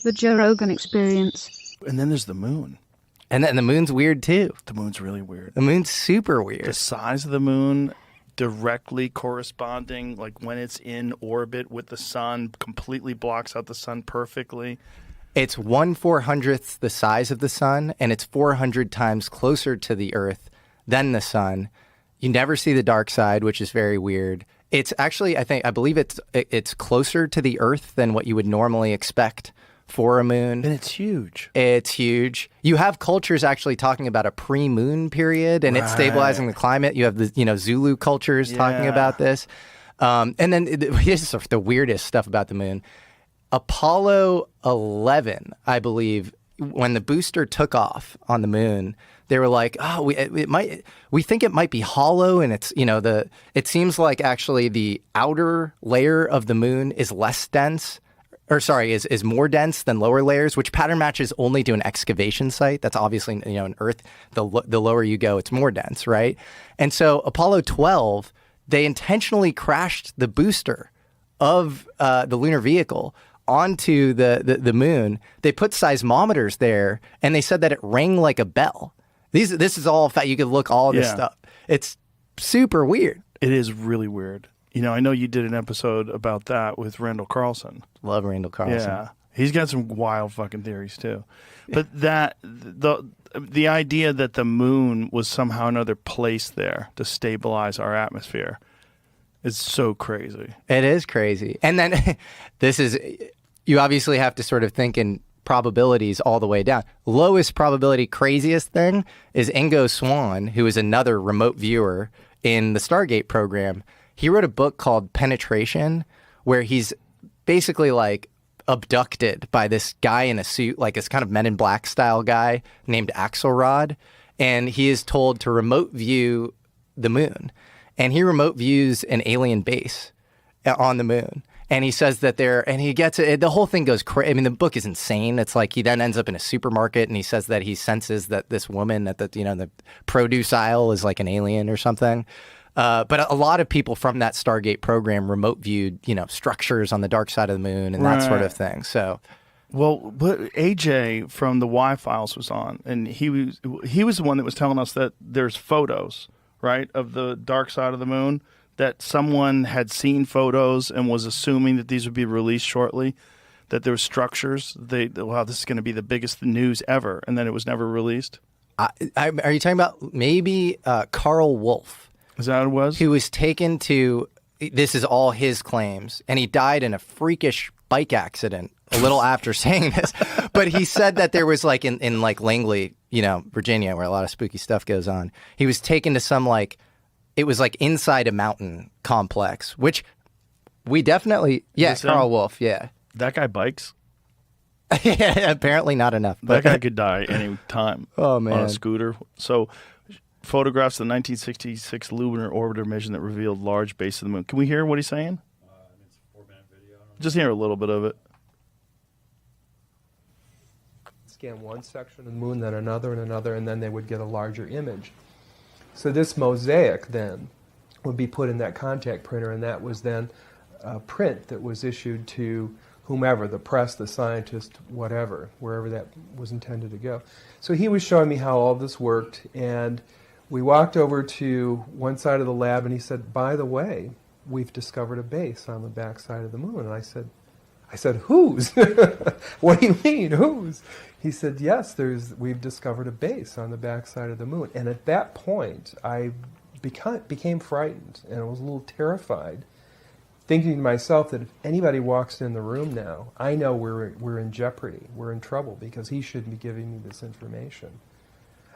The Joe Rogan Experience. And then there's the moon. And then the moon's weird too. The moon's really weird. The moon's super weird. The size of the moon directly corresponding, like when it's in orbit with the sun, completely blocks out the sun perfectly. It's 1/400th the size of the sun, and it's 400 times closer to the Earth than the sun. You never see the dark side, which is very weird. It's actually, I believe it's closer to the Earth than what you would normally expect for a moon. And it's huge. It's huge. You have cultures actually talking about a pre-moon period and it's stabilizing the climate. You have the Zulu cultures talking about this. And then here's the weirdest stuff about the moon. Apollo 11, I believe, when the booster took off on the moon, they were like, "Oh, we think it might be hollow," and it's it seems like actually the outer layer of the moon is less dense, or sorry, is more dense than lower layers, which pattern matches only to an excavation site. That's obviously in Earth, the lower you go, it's more dense, right? And so Apollo 12, they intentionally crashed the booster of the lunar vehicle onto the moon. They put seismometers there, and they said that it rang like a bell. This is all fact. You could look all this stuff. It's super weird. It is really weird. I know you did an episode about that with Randall Carlson. Love Randall Carlson. Yeah, he's got some wild fucking theories too. But the idea that the moon was somehow another place there to stabilize our atmosphere is so crazy. It is crazy. And then you obviously have to sort of think in probabilities all the way down. Lowest probability, craziest thing is Ingo Swann, who is another remote viewer in the Stargate program. He wrote a book called Penetration, where he's basically like abducted by this guy in a suit, like this kind of Men in Black style guy named Axelrod. And he is told to remote view the moon. And he remote views an alien base on the moon. And he says that he gets it. The whole thing goes crazy. I mean, the book is insane. It's like he then ends up in a supermarket and he says that he senses that this woman at the produce aisle is like an alien or something. But a lot of people from that Stargate program remote viewed, structures on the dark side of the moon and that sort of thing. So, well, but AJ from the Y-Files was on, and he was the one that was telling us that there's photos, right, of the dark side of the moon, that someone had seen photos and was assuming that these would be released shortly, that there were structures. Wow, this is going to be the biggest news ever, and then it was never released. Are you talking about maybe Carl Wolf? Is that what it was? Who was taken to, this is all his claims, and he died in a freakish bike accident a little after saying this. But he said that there was like in like Langley, Virginia, where a lot of spooky stuff goes on. He was taken to some it was like inside a mountain complex, which we definitely, Carl Wolf, yeah. That guy bikes? Yeah, apparently not enough. That guy could die any time. Oh, man. On a scooter. So, photographs of the 1966 lunar orbiter mission that revealed large base of the moon. Can we hear what he's saying? It's a 4-minute video. Just hear a little bit of it. Scan one section of the moon, then another and another, and then they would get a larger image. So this mosaic then would be put in that contact printer, and that was then a print that was issued to whomever, the press, the scientist, whatever, wherever that was intended to go. So he was showing me how all this worked, and we walked over to one side of the lab, and he said, "By the way, we've discovered a base on the back side of the moon." And I said, "Whose?" "What do you mean, whose?" He said, "Yes, we've discovered a base on the back side of the moon." And at that point, I became frightened, and I was a little terrified, thinking to myself that if anybody walks in the room now, I know we're in jeopardy, we're in trouble, because he shouldn't be giving me this information.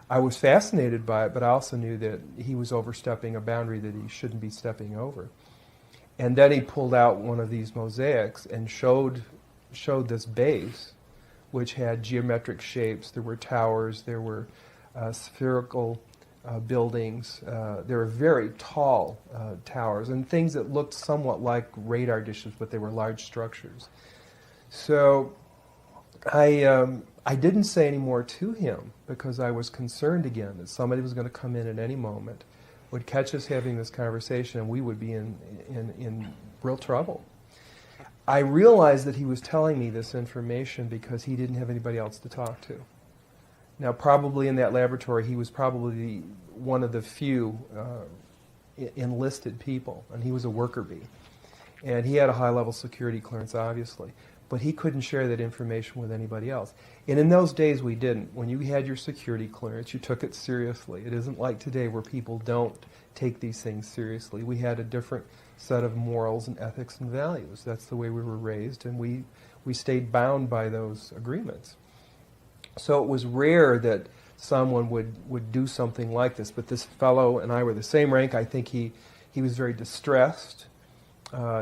I was fascinated by it, but I also knew that he was overstepping a boundary that he shouldn't be stepping over. And then he pulled out one of these mosaics and showed this base, which had geometric shapes. There were towers, there were spherical buildings, there were very tall towers, and things that looked somewhat like radar dishes, but they were large structures. So I didn't say any more to him because I was concerned again that somebody was going to come in at any moment, would catch us having this conversation, and we would be in real trouble. I realized that he was telling me this information because he didn't have anybody else to talk to. Now, probably in that laboratory, he was probably one of the few enlisted people, and he was a worker bee. And he had a high-level security clearance, obviously, but he couldn't share that information with anybody else. And in those days, we didn't. When you had your security clearance, you took it seriously. It isn't like today where people don't take these things seriously. We had a different set of morals and ethics and values. That's the way we were raised, and we stayed bound by those agreements. So it was rare that someone would do something like this, but this fellow and I were the same rank. I think he was very distressed.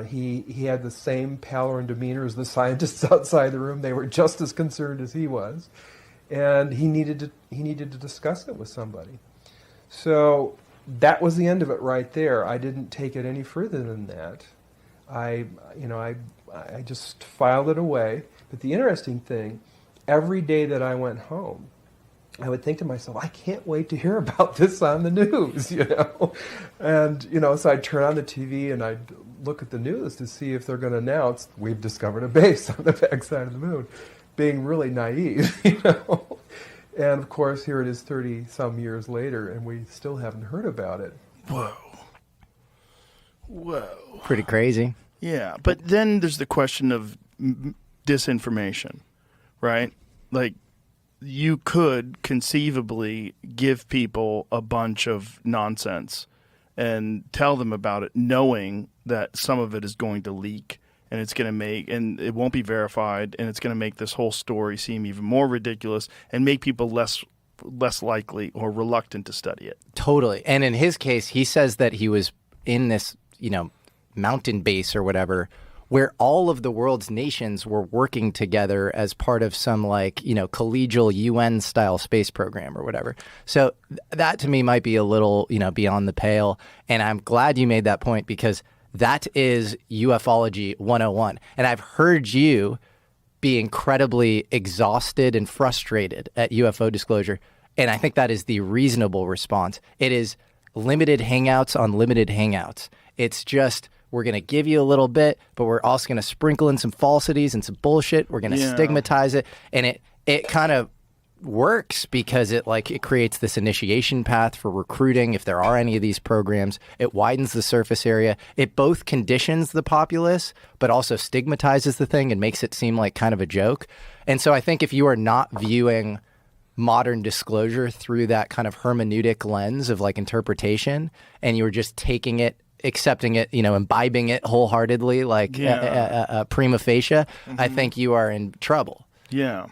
He had the same pallor and demeanor as the scientists outside the room. They were just as concerned as he was, and he needed to discuss it with somebody. So that was the end of it right there. I didn't take it any further than that. I just filed it away. But the interesting thing, every day that I went home, I would think to myself, I can't wait to hear about this on the news, And, so I'd turn on the TV and I'd look at the news to see if they're going to announce, we've discovered a base on the backside of the moon, being really naive, And, of course, here it is 30-some years later, and we still haven't heard about it. Whoa. Pretty crazy. Yeah, but then there's the question of disinformation, right? Like, you could conceivably give people a bunch of nonsense and tell them about it, knowing that some of it is going to leak, and it's going to and it won't be verified, and it's going to make this whole story seem even more ridiculous and make people less likely or reluctant to study it. Totally. And in his case, he says that he was in this, mountain base or whatever, where all of the world's nations were working together as part of some collegial UN style space program or whatever. So that to me might be a little, beyond the pale. And I'm glad you made that point, because that is ufology 101. And I've heard you be incredibly exhausted and frustrated at UFO disclosure. And I think that is the reasonable response. It is limited hangouts on limited hangouts. It's just, we're going to give you a little bit, but we're also going to sprinkle in some falsities and some bullshit. We're going to stigmatize it. And it kind of works because it creates this initiation path for recruiting if there are any of these programs. It widens the surface area. It both conditions the populace, but also stigmatizes the thing and makes it seem like kind of a joke. And so I think if you are not viewing modern disclosure through that kind of hermeneutic lens of interpretation, and you were just taking it, accepting it, imbibing it wholeheartedly, prima facie, I think you are in trouble. Yeah.